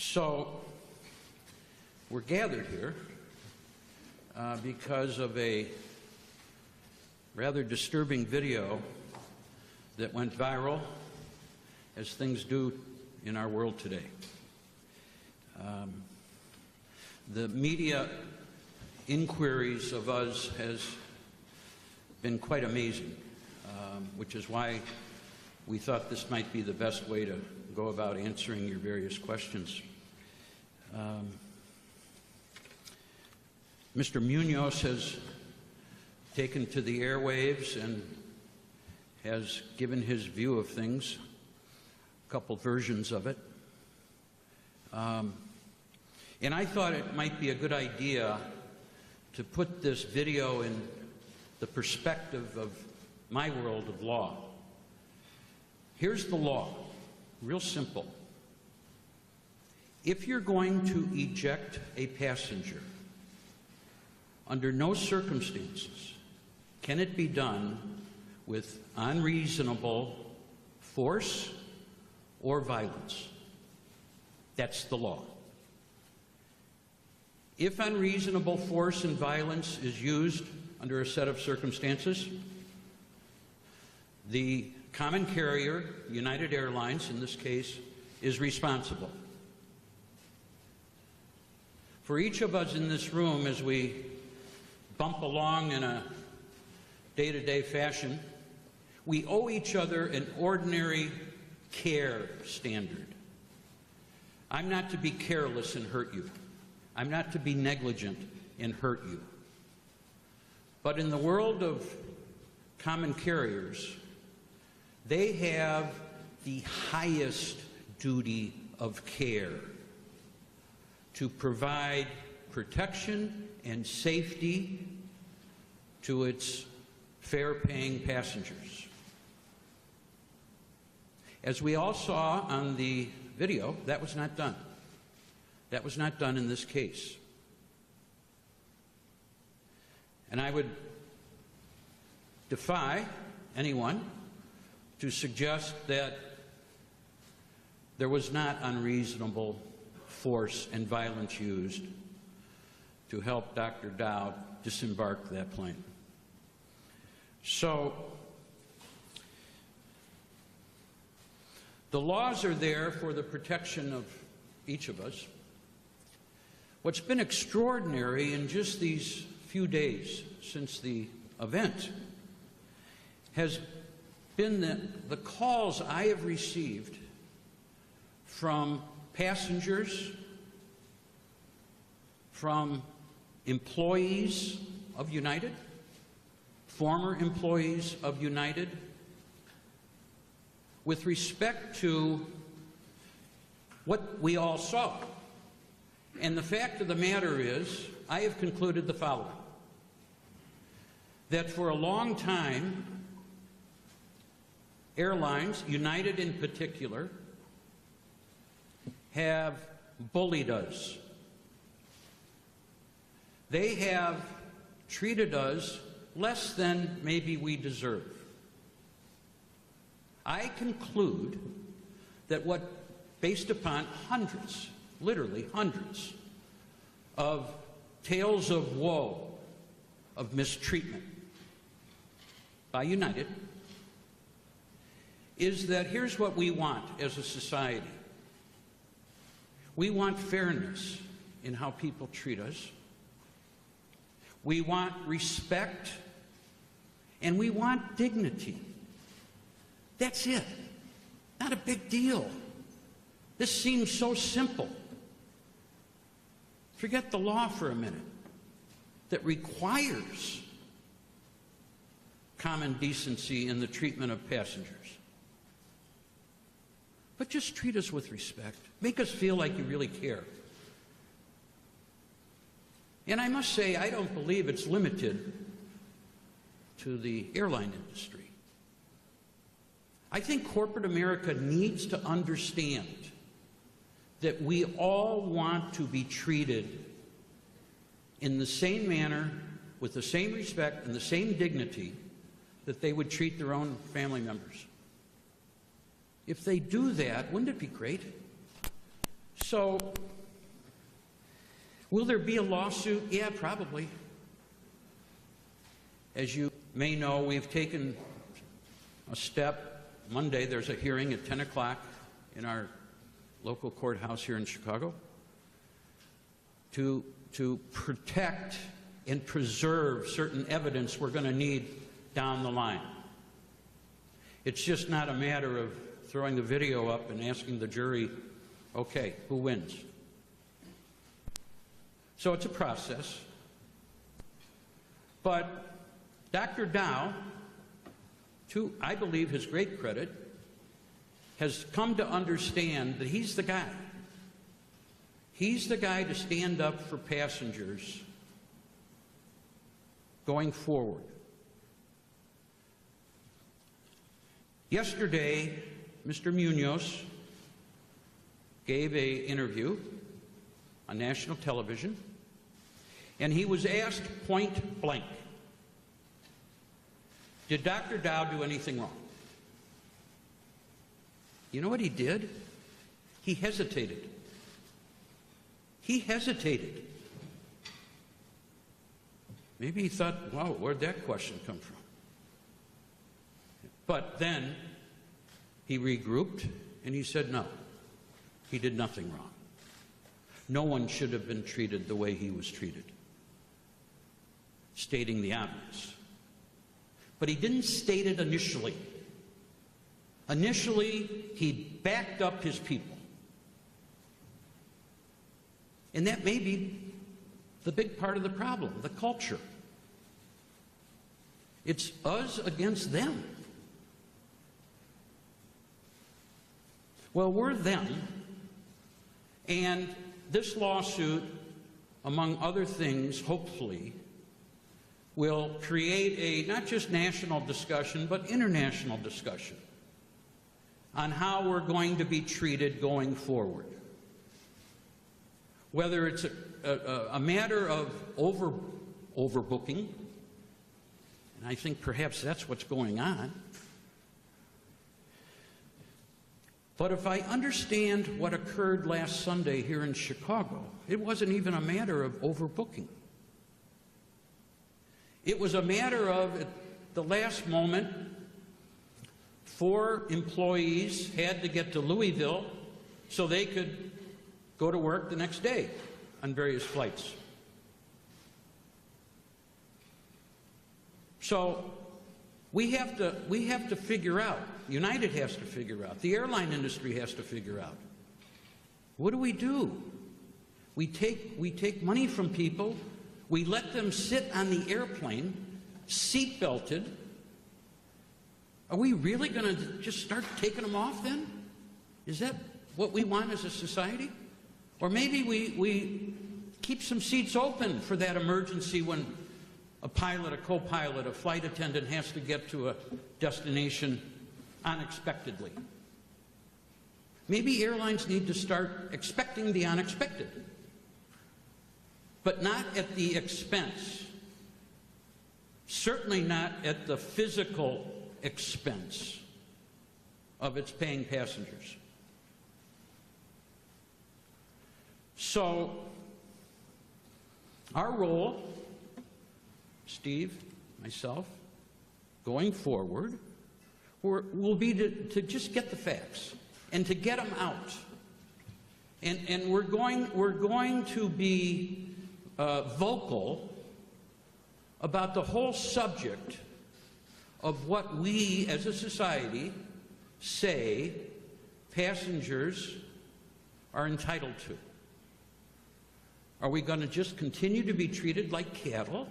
So we're gathered here because of a rather disturbing video that went viral, as things do in our world today. The media inquiries of us has been quite amazing, which is why we thought this might be the best way to go about answering your various questions. Mr. Munoz has taken to the airwaves and has given his view of things, a couple versions of it. And I thought it might be a good idea to put this video in the perspective of my world of law. Here's the law, real simple. If you're going to eject a passenger, under no circumstances can it be done with unreasonable force or violence. That's the law. If unreasonable force and violence is used under a set of circumstances, the common carrier, United Airlines in this case, is responsible. For each of us in this room, as we bump along in a day-to-day fashion, we owe each other an ordinary care standard. I'm not to be careless and hurt you. I'm not to be negligent and hurt you. But in the world of common carriers, they have the highest duty of care to provide protection and safety to its fare-paying passengers. As we all saw on the video, that was not done. That was not done in this case. And I would defy anyone to suggest that there was not unreasonable force and violence used to help Dr. Dao disembark that plane. So, the laws are there for the protection of each of us. What's been extraordinary in just these few days since the event has been the calls I have received from passengers, from employees of United, former employees of United, with respect to what we all saw. And the fact of the matter is, I have concluded the following: that for a long time, airlines, United in particular, have bullied us. They have treated us less than maybe we deserve. I conclude that based upon hundreds, literally hundreds, of tales of woe, of mistreatment by United, is that here's what we want as a society. We want fairness in how people treat us. We want respect, and we want dignity. That's it. Not a big deal. This seems so simple. Forget the law for a minute that requires common decency in the treatment of passengers. But just treat us with respect. Make us feel like you really care. And I must say, I don't believe it's limited to the airline industry. I think corporate America needs to understand that we all want to be treated in the same manner, with the same respect and the same dignity that they would treat their own family members. If they do that, wouldn't it be great? So, will there be a lawsuit? Yeah, probably. As you may know, we've taken a step. Monday, there's a hearing at 10 o'clock in our local courthouse here in Chicago to protect and preserve certain evidence we're going to need down the line. It's just not a matter of throwing the video up and asking the jury, okay, who wins? So it's a process. But Dr. Dao, to, I believe, his great credit, has come to understand that he's the guy. He's the guy to stand up for passengers going forward. Yesterday, Mr. Munoz gave an interview on national television, and he was asked point blank, did Dr. Dao do anything wrong? You know what he did? He hesitated. He hesitated. Maybe he thought, wow, where'd that question come from? But then he regrouped and he said, no, he did nothing wrong. No one should have been treated the way he was treated, stating the obvious. But he didn't state it initially. Initially, he backed up his people. And that may be the big part of the problem, the culture. It's us against them. Well, we're them, and this lawsuit, among other things, hopefully, will create a not just national discussion, but international discussion on how we're going to be treated going forward. Whether it's a matter of overbooking, and I think perhaps that's what's going on. But if I understand what occurred last Sunday here in Chicago, it wasn't even a matter of overbooking. It was a matter of, at the last moment, 4 employees had to get to Louisville so they could go to work the next day on various flights. So we have to figure out, United has to figure out, the airline industry has to figure out, what do? We take money from people, we let them sit on the airplane, seat-belted. Are we really going to just start taking them off then? Is that what we want as a society? Or maybe we keep some seats open for that emergency when a pilot, a co-pilot, a flight attendant has to get to a destination unexpectedly. Maybe airlines need to start expecting the unexpected, but not at the expense, certainly not at the physical expense of its paying passengers. So, our role, Steve, myself, going forward, will be to just get the facts and to get them out. And we're going to be vocal about the whole subject of what we as a society say passengers are entitled to. Are we going to just continue to be treated like cattle,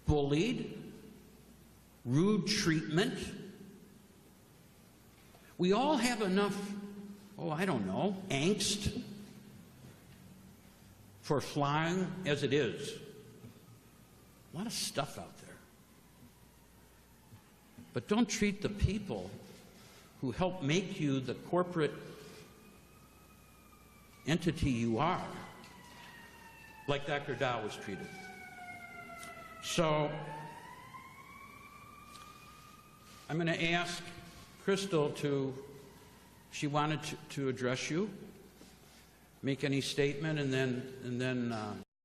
bullied, rude treatment? We all have enough, I don't know, angst for flying as it is. A lot of stuff out there. But don't treat the people who help make you the corporate entity you are like Dr. Dao was treated. So I'm going to ask Crystal she wanted to address you. make any statement and then